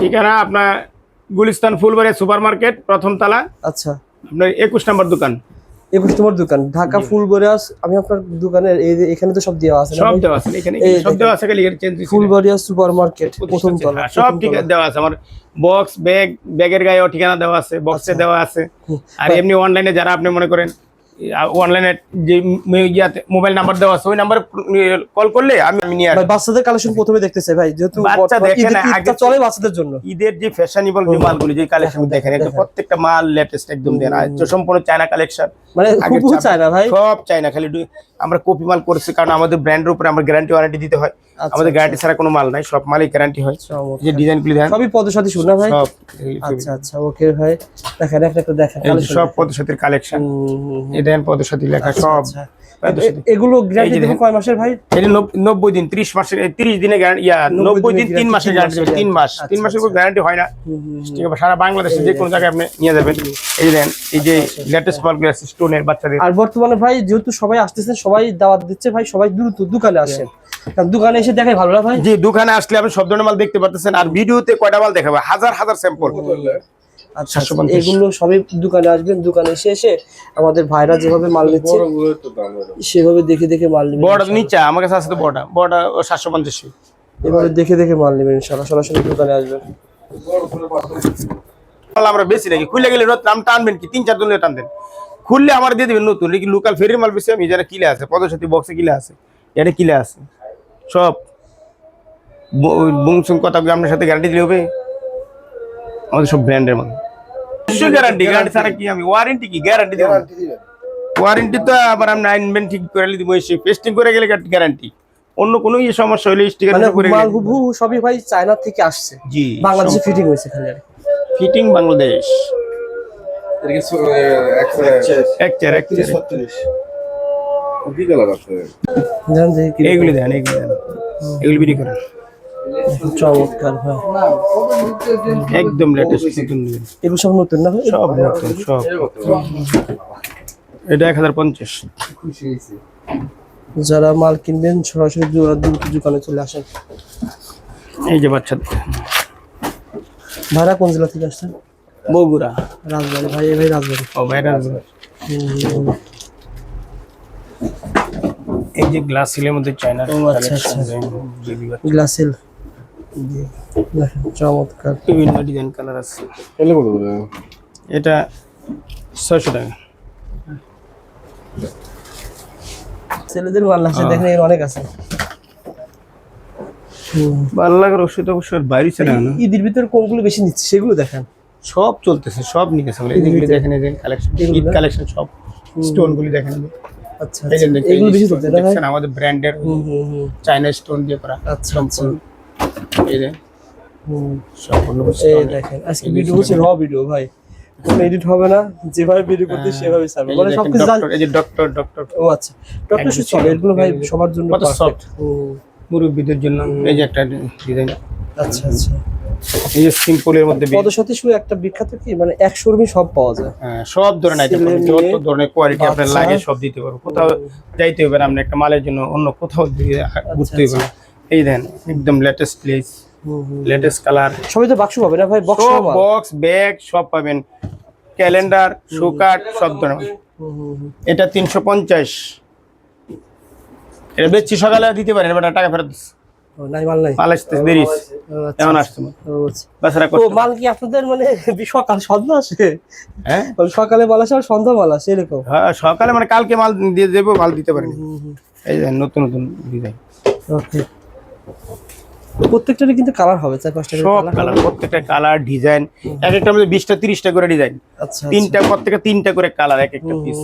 ঠিকানা আপনার Gulistan Phulbaria super market, প্রথম তলা। আচ্ছা, আপনার 21 নম্বর দোকান। 21 নম্বর দোকান, ঢাকা ফুলবাড়িয়া। আমি আপনার দোকানের এখানে তো সব দেওয়া আছে, সব দেওয়া আছে এখানে, সব দেওয়া আছে, খালি চেঞ্জ দিছি। ফুলবাড়িয়া সুপার মার্কেট, প্রথম তলা। সব ঠিকানা দেওয়া আছে, আমার বক্স ব্যাগের গায়েও ঠিকানা দেওয়া আছে, বক্সে দেওয়া আছে। আর এমনি অনলাইনে যারা আপনি মনে করেন অনলাইনে যে মোবাইল নাম্বার দেওয়া আছে, ওই নাম্বারে কল করলে আমি নিয়ে আসবো। বাচ্চাদের কালেকশন প্রথমে দেখতেছে ভাই, যেহেতু বাচ্চা দেখেন আগে চলে বাচ্চাদের জন্য। ঈদের যে ফ্যাশনেবল যে মালগুলি, যে কালেকশন দেখেন, একদম প্রত্যেকটা মাল লেটেস্ট একদম দেন। আর সম্পূর্ণ চায়না কালেকশন, মানে খুব চায়না ভাই, সব চায়না। খালি আমরা কপি মাল করছি, কারণ আমাদের ব্র্যান্ডের উপরে আমরা গ্যারান্টি ওয়ারেন্টি দিতে হয়। আমাদের গ্যারান্টি ছাড়া কোনো মাল নাই, সব মালই গ্যারান্টি হয়। যে ডিজাইনগুলি দেখেন সবই পদসাথী শুন না ভাই? সব। আচ্ছা আচ্ছা, ওকে ভাই, দেখেন একটা দেখেন সব পদসাথীর কালেকশন। এই দেখেন পদসাথী লেখা সব। এগুলো গ্যারান্টি দেবেন কয় মাসের ভাই? এটা 90 দিন, 30 মাসের, 30 দিনে গ্যারান্টি, 90 দিন 3 মাসের গ্যারান্টি দেবে। 3 মাস, 3 মাসের কোনো গ্যারান্টি হয় না। ঠিক আছে, সারা বাংলাদেশে যে কোনো জায়গায় আপনি নিয়ে যাবেন। এই দেন, এই যে লেটেস্ট মালগুলো আছে স্টোনের বাচ্চাদের। আর বর্তমানে ভাই যেহেতু সবাই আসতেছেন, সবাই দাওয়াত দিচ্ছে ভাই, সবাই দ্রুত দোকানে আসেন, কারণ দোকানে এসে দেখাই ভালো না ভাই? জি, দোকানে আসলে আপনি সব ধরনের মাল দেখতে পাচ্ছেন। আর ভিডিওতে কয়টা মাল দেখাবে, হাজার হাজার স্যাম্পল। আচ্ছা, এগুলো সবই দোকানে আসবেন, দোকানে এসে আমাদের ভাইরা যেভাবে মাল নিচ্ছে সেভাবে দেখে দেখে মাল নেবেন। বড় নিচে আমার কাছে আছে তো, বড় 750। এভাবে দেখে দেখে মাল নেবেন ইনশাআল্লাহ, সরাসরি দোকানে আসবেন। আমরা বেশি নাকি খুলে গেলে নাম টানবেন কি 3-4 জন টানবেন, খুললে আমার দিয়ে দিবেন নতুন। কি লোকাল ফেরির মাল বেশি, আমি যারা কিলে আছে পদসাথী বক্সে কিলে আছে, এটা কিলে আছে সব। বুংসুং কথা আপনার সাথে গ্যারান্টি দিলে হবে? আমাদের সব ব্র্যান্ডের মাল, গ্যারান্টি ছাড়া কি আমি ওয়ারেন্টি কি গ্যারান্টি দেব? ওয়ারেন্টি তো আবার আপনি আনবেন, ঠিক করে দিব, এসে পেস্টিং করে গেলে গ্যারান্টি। অন্য কোনো সমস্যা হলে স্টিকার করে মাল হুবহু সবই ভাই চায়না থেকে আসছে। জি, বাংলাদেশে ফিটিং হয়েছে খালি, আর ফিটিং বাংলাদেশ। এইগুলি দেন, এগুলি বিক্রি করেন। চমৎকার ভাই, একদম লেটেস্ট। এগুলো সব নতুন না? সব নতুন সব। এটা 1050। যারা মাল কিনবেন সরাসরি দোকানে চলে আসেন। এই যে বাচ্চাদের ভাড়া কোন জেলা থেকে আসছেন? বগুড়া, রাজবাড়ী। ভাই ভাই রাজবাড়ী। ও ভাই রাজবাড়ী। এই যে গ্লাস সিলের মধ্যে চায়না। আচ্ছা আচ্ছা, গ্লাস সিল, চমৎকার, বিভিন্ন ডিজাইন কালার আছে। এটা 600 টাকা। ছেলেদের মাল আছে, দেখেন এর অনেক আছে। ভালো লাগার ওষুধ অবশ্যই বাইরে ছিল না। ঈদের ভিতরে কোনগুলো বেশি নিচ্ছে সেগুলো দেখেন। সব চলতেছে, সব নিতেছে। এইগুলি দেখেন, এই যে কালেকশন, ঈদ কালেকশন সব স্টোন গুলি দেখেন। আচ্ছা, এগুলো বেশি চলছে না ভাই? আমাদের ব্র্যান্ডের চায়না স্টোন দিয়ে করা। আচ্ছা আচ্ছা, এই যে সম্পূর্ণ এই দেখেন। আজকে ভিডিও হচ্ছে র ভিডিও ভাই, কোনো এডিট হবে না, যেভাবে ভিডিও করতে সেভাবে ছাড়বে। মানে সবকিছু এই যে ডক্টর। ও আচ্ছা, ডক্টর শুট চলে, এগুলো ভাই সবার জন্য পারফেক্ট। মুরব্বিদের জন্য এই যে একটা ডিজাইন। আচ্ছা আচ্ছা, এই যে সিম্পলের মধ্যে পদসাথী শু একটা বিখ্যাত কি, মানে এক শোরুমে সব পাওয়া যায়। হ্যাঁ, সব ধরনের আইটেম, যত ধরনের কোয়ালিটি আপনার লাগে সব দিতে পারবো। কোথাও যাইতে হবে না আপনি একটা মালের জন্য, অন্য কোথাও ঘুরতে হবে না। এই দেন, একদম লেটেস্ট প্লেস, লেটেস্ট কালার। সবই তো বাক্স পাবে না ভাই? বক্স ব্যাগ সব পাবেন, ক্যালেন্ডার, শু কার্ড, সব ধরনের। এটা 350। এটা বেচছি, সকালে দিতে পারেন, এবার টাকা ফেরত নাই, মাল নাই, মাল আসতে দেরি। এমন আসছে মাল কি আপনাদের মানে সকাল সন্ধ্যা আসে? হ্যাঁ, সকালে মাল আসে আর সন্ধ্যা মাল আসে এরকম? হ্যাঁ, সকালে মানে কালকে মাল দিয়ে দেবো, মাল দিতে পারেন। এই যে নতুন নতুন ডিজাইন। ওকে, প্রত্যেকটারই কিন্তু কালার হবে, 4-5টা সব কালার, প্রত্যেকটা কালার ডিজাইন। এক একটা মধ্যে 20টা 30টা করে ডিজাইন। আচ্ছা, তিনটা প্রত্যেকটা 3টা করে কালার, এক একটা পিস।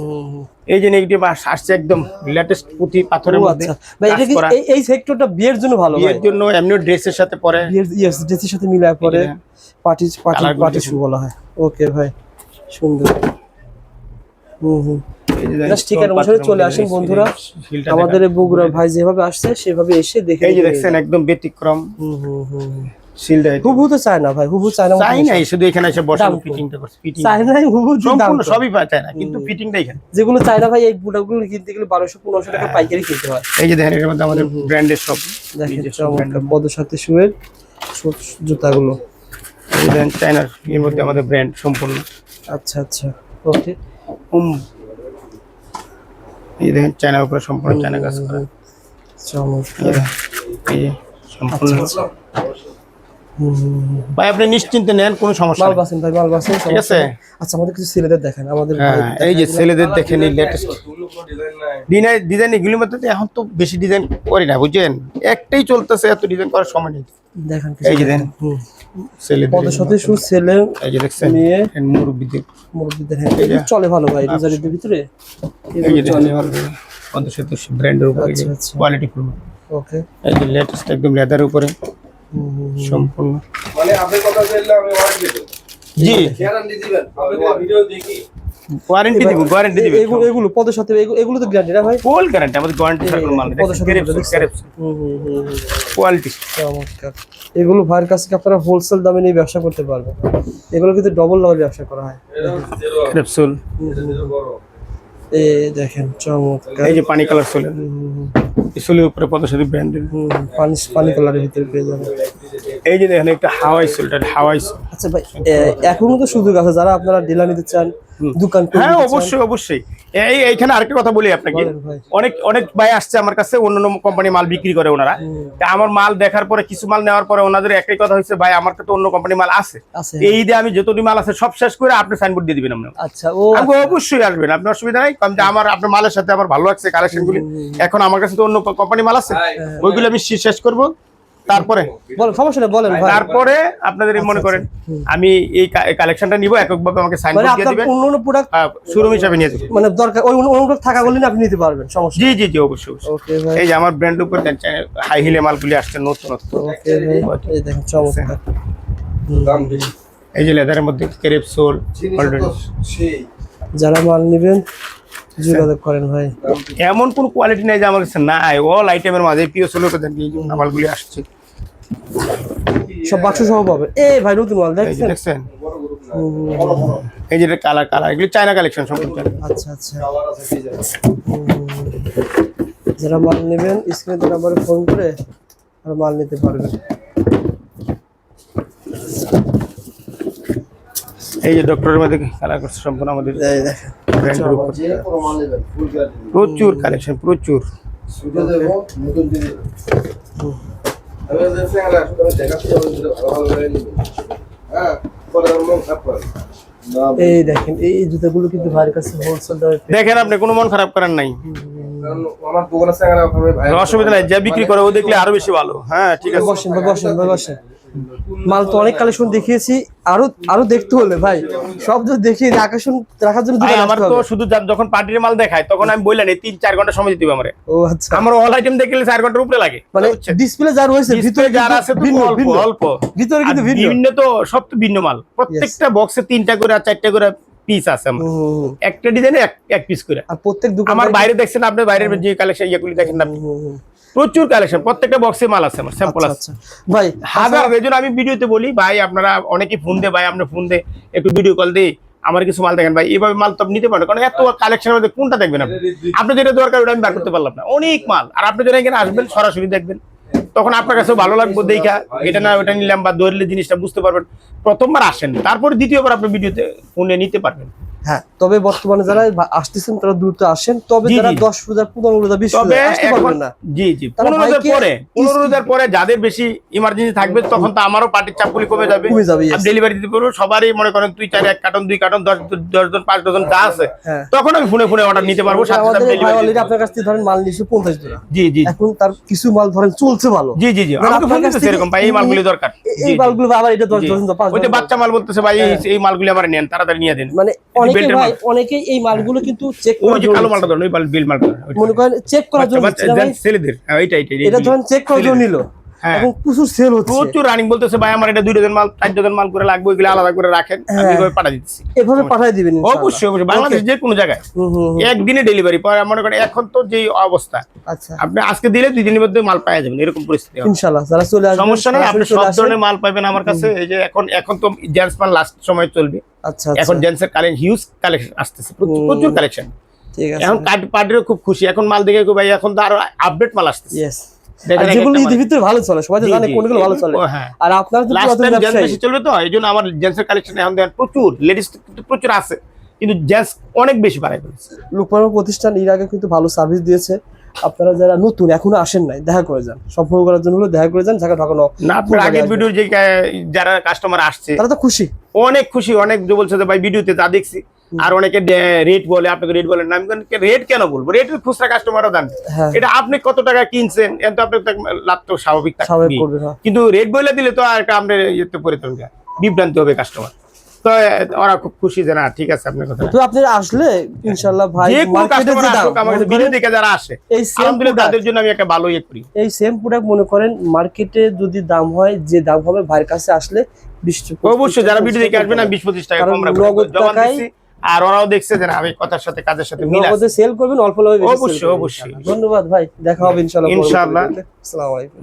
এই যে নেগেটিভ আসছে একদম লেটেস্ট পুঁতি পাথরের মধ্যে। আচ্ছা ভাই, এটা কি এই সেক্টরটা বিয়ের জন্য ভালো? বিয়ের জন্য, এমনি ড্রেসের সাথে পরে, ইয়েস, ড্রেসের সাথে মিলায় পরে পার্টি শু বলা হয়। ওকে ভাই, সুন্দর। স্টিকার অনুসারে চলে আসেন বন্ধুরা, আমাদের বগুড়ার ভাই যেভাবে আসছে সেভাবে এসে দেখে। এই যে দেখছেন একদম ব্যতিক্রম সিলটা। হুবহু তো চায় না ভাই, হুবহু চায় না, চাই না, শুধু এখানে এসে বসে ফিটিংটা করছে। ফিটিং চায় না, হুবহু সম্পূর্ণ সবই পায় চায় না, কিন্তু ফিটিংটা এখানে। যেগুলো চায় না ভাই, এই প্রোডাক্টগুলো কিনতে গেলে 1200-1500 টাকা পাইকারি কিনতে হয়। এই যে দেখেন, এর মধ্যে আমাদের ব্র্যান্ডের সব দেখেন, চমৎকার পদসাথী শুয়ের জুতাগুলো। দেখেন চায়নার এর মধ্যে আমাদের ব্র্যান্ড সম্পূর্ণ। আচ্ছা আচ্ছা ওকে। এই দেখেন চায়নার উপরে সম্পূর্ণ চায়না কাজ করা। চমৎকার। এই যে সম্পূর্ণ। আচ্ছা, ভাই আপনি নিশ্চিন্তে নেন, কোনো সমস্যা মাল নেই। বাসেন ভাই, মাল বাসেন, ঠিক আছে। আচ্ছা আমাদের কিছু ছেলেদের দেখেন, আমাদের হ্যাঁ এই যে ছেলেদের দেখেন এই লেটেস্ট ডিজাইন এগুলির মধ্যে তো এখন তো বেশি ডিজাইন করি না বুঝছেন, একটাই চলতেছে, এত ডিজাইন করার সময় নেই। দেখেন এই যে দেখেন ছেলেদের পদের সাথে শুধু ছেলে এই যে দেখছেন মেয়ে মুরব্বিদের মুরব্বিদের। হ্যাঁ এগুলো চলে ভালো ভাই রোজারিদের ভিতরে, এই যে দেখেন পদের সাথে ব্র্যান্ডের উপরে আচ্ছা, আচ্ছা। Quality full. ওকে এই যে লেটেস্ট একদম লেদারের উপরে সম্পূর্ণ। মানে আপনার কথা বললে আমি ওয়ারেন্টি দেব। জি গ্যারান্টি দিবেন, আপনি ভিডিও দেখি ওয়ারেন্টি দিব, গ্যারান্টি দিব, এগুলো পদের সাথে এগুলো তো গ্যারান্টি না ভাই? ফুল গ্যারান্টি, আমাদের গ্যারান্টি থাকবে মাল। পদের সাথে কোয়ালিটি চমৎকার। এগুলো ভাইয়ের কাছে কি আপনারা হোলসেল দামে নিয়ে ব্যবসা করতে পারবেন, এগুলো কিন্তু ডবল লাভে ব্যবসা করা হয়। ক্যাপসুল এই দেখেন চমৎকার। এই যে পানি কালার চলে সোলের উপরে পদের সাথে ব্র্যান্ডের পানি কালারের ভিতরে পেয়ে যাবেন। এই যে দেখেন একটা হাওয়াই সোলটা হাওয়াই সোল। আচ্ছা ভাই এখনো তো সুযোগ আছে, যারা আপনারা ডিলার নিতে চান, দোকান করে হ্যাঁ নিতে চান। অবশ্যই অবশ্যই। এইখানে আরেকটা কথা বলি আপনাকে, বলেন ভাই। অনেক ভাই আসছে আমার কাছে, অন্য কোম্পানি মাল বিক্রি করে ওনারা। তা আমার মাল দেখার পরে কিছু মাল নেওয়ার পরে ওনাদের একটাই কথা হচ্ছে, ভাই আমার তো অন্য কোম্পানি মাল আছে, আছে। এই দিয়ে আমি যতটি মাল আছে সব শেষ করে আপনি সাইনবোর্ড দিয়ে দিবেন। আপনি আচ্ছা ও আমি অবশ্যই আসবেন, আপনার অসুবিধা নাই। কারণ যে আমার আপনার মালের সাথে আমার ভালো লাগছে কালেকশন গুলি। এখন আমার কাছে তো অন্য কোম্পানি মাল আছে, ওইগুলো আমি শেষ করব। তারপরে বলেন, সমস্যা নেই বলেন ভাই। তারপরে আপনাদের মনে করেন আমি এই কালেকশনটা নিব, এককভাবে আমাকে মানে সাইনবোর্ড দিয়ে আপনার দিবেন, অন্য প্রোডাক্ট শোরুম হিসাবে নিয়ে যাবেন। মানে দরকার ওই অন্য প্রোডাক্ট থাকা বললে আপনি নিতে পারবেন, সমস্যা জি জি জি অবশ্যই অবশ্যই। ওকে ভাই। এই যে আমার ব্র্যান্ড উপর হাই হিলে মালগুলি আসছে নতুন নতুন। ওকে ভাই এই দেখেন চমৎকার। দাম বেশি। এই যে লেদারের মধ্যে ক্রেপসোল অলরেডি সেই যারা মাল নেবেন যোগাযোগ করেন ভাই। এমন কোন কোয়ালিটি নাই যে আমার কাছে নাই, অল আইটেমের মাঝে পিও সোলো তো দেখি মালগুলি আসছে। সব বাক্স সহ পাবেন। এই ভাই নতুন মাল এই যে দেখছেন? দেখছেন এই যে কালার এগুলি চায়না কালেকশন সম্পূর্ণ। আচ্ছা আচ্ছা। আবার আছে ডিজাইন। যারা মাল নেবেন স্ক্রিনে নাম্বারে ফোন করে আর মাল নিতে পারবেন। এই যে ডক্টরের মধ্যে কালার করছে সম্পূর্ণ আমাদের এই দেখেন ব্র্যান্ডের উপর। যে কোনো মাল নেবেন ফুল গ্যারান্টি। প্রচুর কালেকশন প্রচুর। সুবিধা দেব নতুন জিনিস। আমি দেখছি আমরা আসলে দেখাচ্ছি আমাদের ভালো ভালো করে নেবেন। হ্যাঁ পরে আমরা আপনার এই দেখেন এই জুতাগুলো কিন্তু ভাইয়ের কাছে হোলসেল দামে পেয়ে দেখেন আপনি কোনো মন খারাপ করেন নাই, কারণ আমার দোকানের সঙ্গে আপনার ভাই অসুবিধা নাই, যা বিক্রি করে ও দেখলে আরো বেশি ভালো। হ্যাঁ ঠিক আছে বসেন ভাই বসেন ভাই বসেন। মাল তো অনেক কালেকশন দেখিয়েছি, আরো দেখতে হলে ভাই সব যদি দেখিয়ে আকর্ষণ রাখার জন্য ভাই, দোকানে আমার আসতে তো হবে। শুধু যখন পার্টির মাল দেখায় তখন আমি বললেন 3-4 ঘন্টা সময় দিতে হবে আমারে। ও আচ্ছা আমার অল আইটেম দেখলে 4 ঘন্টার উপরে লাগে। মানে ডিসপ্লে যা রয়েছে ভিতরে ভিতরে যারা আছে তো ভিন্ন অল্প ভিন্ন অল্প, ভিতরে কিন্তু আর ভিন্ন। বিভিন্ন তো সব তো ভিন্ন মাল, প্রত্যেকটা বক্সে 3টা করে আর 4টা করে পিস আছে আমার, একটা ডিজাইনে এক পিস করে। আর প্রত্যেক দোকান আমার বাইরে দেখছেন আপনি, বাইরের যে কালেকশন ইয়েগুলি দেখেন না, প্রচুর কালেকশন, প্রত্যেকটা বক্সে মাল আছে আমার, স্যাম্পল আছে আচ্ছা ভাই হাজার। এই জন্য আমি ভিডিওতে বলি ভাই আপনারা অনেকেই ফোন দে, ভাই আপনি ফোন দে একটু ভিডিও কল দিয়ে আমার কিছু মাল দেখেন ভাই, এইভাবে মাল তো আপনি নিতে পারেন, কারণ এত কালেকশনের মধ্যে কোনটা দেখবেন আপনি? আপনি যেটা দরকার ওটা আমি বার করতে পারলাম না, অনেক মাল। আর আপনি যখন এখানে আসবেন সরাসরি দেখবেন, তখন আপনার কাছে ভালো লাগবে দেখা, এটা না ওটা নিলাম বা ধরলে জিনিসটা বুঝতে পারবেন। প্রথমবার আসেন, তারপর দ্বিতীয়বার আপনি ভিডিওতে ফোনে নিতে পারবেন। হ্যাঁ তবে বর্তমানে যারা আসতেছেন তারা দ্রুত আসেন, তবে জি, যারা জি। 10,000 15,000 তবে 20,000 আসতে এখন পারবেন না, জি জি তারা 15,000 ভাইকে পরে 15,000 পরে যাদের বেশি ইমার্জেন্সি থাকবে তখন তো আমারও পার্টির চাপগুলি কমে যাবে, কমে যাবে, yes. ডেলিভারি দিতে পারবো। সবারই মনে করেন 2-4 1 কার্টন 2 কার্টন 10 জন 5 ডজন যা আছে, হ্যাঁ। তখন আমি ফোনে অর্ডার নিতে পারবো, সাথে আমাদের সাথে ভাই ডেলিভারি। অলরেডি আপনার কাছ থেকে ধরেন মাল নিয়েছে 50 জোড়া, জি জি এখন তার কিছু মাল ধরেন চলছে ভালো, জি জি জি ধরেন আমাকে ফোন আপনার কাছ দিতেছে এরকম ভাই এই থেকে মালগুলি দরকার। জি, এই জি। মালগুলো আবার এটা 10 জি। ডজন 5 ওই যে বাচ্চা মাল বলতেছে ভাই এই মালগুলি আমার নেন, তাড়াতাড়ি নিয়ে দেন। মানে অনেকে বেল্টের ভাই মাল। অনেকেই এই মালগুলো কিন্তু চেক ওই যে কালো মালটা ধরুন, ওই বিল মালটা মনে করেন চেক করার জন্য বাচ্চা নিচ্ছে না ভাই, ছেলেদের, হ্যাঁ এইটা এটা ধরেন চেক করার জন্য নিল, হ্যাঁ। এখন প্রচুর সেল হচ্ছে, প্রচুর রানিং বলতেছে ভাই আমার এটা 2 ডজন মাল 4 ডজন মাল করে লাগবে, ওইগুলো আলাদা করে রাখেন, আমি হ্যাঁ। এভাবে পাঠিয়ে দিচ্ছি। এভাবে পাঠিয়ে দিবেন ইনশাআল্লাহ। অবশ্যই অবশ্যই, বাংলাদেশ যে কোনো জায়গায় একদিনে ডেলিভারি পরে মনে করেন। এখন তো যে অবস্থা, আচ্ছা আপনি আজকে দিলে 2 দিনের মধ্যে মাল পাওয়া যাবেন, এরকম পরিস্থিতি হবে। ইনশাআল্লাহ যারা চলে আসবে সমস্যা নেই, আপনি সরাসরি সব চলে আসেন। ধরনের মাল পাবেন আমার কাছে। এই যে এখন তো জেন্টস মাল লাস্ট সময় চলবে, আচ্ছা এখন আচ্ছা জেন্টসের হিউজ কালেকশন আসতেছে, প্রচুর কালেকশন। ঠিক আছে এখন পার্টিরও খুব খুশি, এখন মাল দেখে ভাই এখন তো আরো আপডেট মাল আসতেছে। ইয়েস দেখেন আর যেগুলো একটা ঈদের ভিতরে ভালো চলে, সবাই তো জি, জানে জি, কোনগুলো ভালো চলে। হ্যাঁ। আর আপনারা তো লাস্ট পুরাতন টাইম জেন্টস ব্যবসায়ী, বেশি চলবে তো এইজন্য আমার জেন্টসের কালেকশন এখন দেখেন প্রচুর, লেডিস কিন্তু প্রচুর আছে, কিন্তু জেন্টস অনেক বেশি বাড়াই ফেলেছে। লোকমান্য প্রতিষ্ঠান এর আগে কিন্তু ভালো সার্ভিস দিয়েছে। আপনারা যারা নতুন এখনো আসেন নাই, দেখা করে যান, সম্পর্ক করার জন্য হলো দেখা করে যান, ঢাকা ঢাকানো না আপনার আগের ভিডিও যে যারা কাস্টমার আসছে তারা তো খুশি। অনেক খুশি, অনেক যে বলছে যে ভাই ভিডিওতে যা দেখছি, আর অনেকে রেট বলে, আপনাকে রেট বলেন না, আমি রেট কেন বলবো, রেট খুচরা কাস্টমারও জানে, হ্যাঁ। এটা আপনি কত টাকা কিনছেন এত আপনার লাভ তো স্বাভাবিক স্বাভাবিক থাকবে, করবে, হ্যাঁ। কিন্তু রেট বলে দিলে তো আর আমরা ইয়েতে পরিত্রাণ যায়, বিভ্রান্তি হবে কাস্টমার। তো ওরা খুব খুশি যে না ঠিক আছে আপনার কথা। তো আপনারা আসলে ইনশাআল্লাহ ভাই যে কোনো মার্কেটে কাস্টমার যে দাম, আসুক, আমার ভিডিও দেখে যারা আসে এই সেম আলহামদুলিল্লাহ তাদের জন্য আমি একটা ভালো ইয়ে করি। এই সেম প্রোডাক্ট মনে করেন মার্কেটে যদি দাম হয়, যে দাম হবে ভাইয়ের কাছে আসলে 20 অবশ্যই যারা ভিডিও দেখে আসবে না 20-25 টাকা কারণ কম রাখবো, নগদ জবান টাকায় দিচ্ছি, আর ওরাও দেখছে যে না আমি কথার সাথে কাজের সাথে মিল আছে। নগদে সেল করবেন, অল্প লাভে বেশি sell অবশ্যই, করবেন। অবশ্যই। ধন্যবাদ ভাই, দেখা হবে ইনশাআল্লাহ। ইনশাআল্লাহ। আসসালামু আলাইকুম।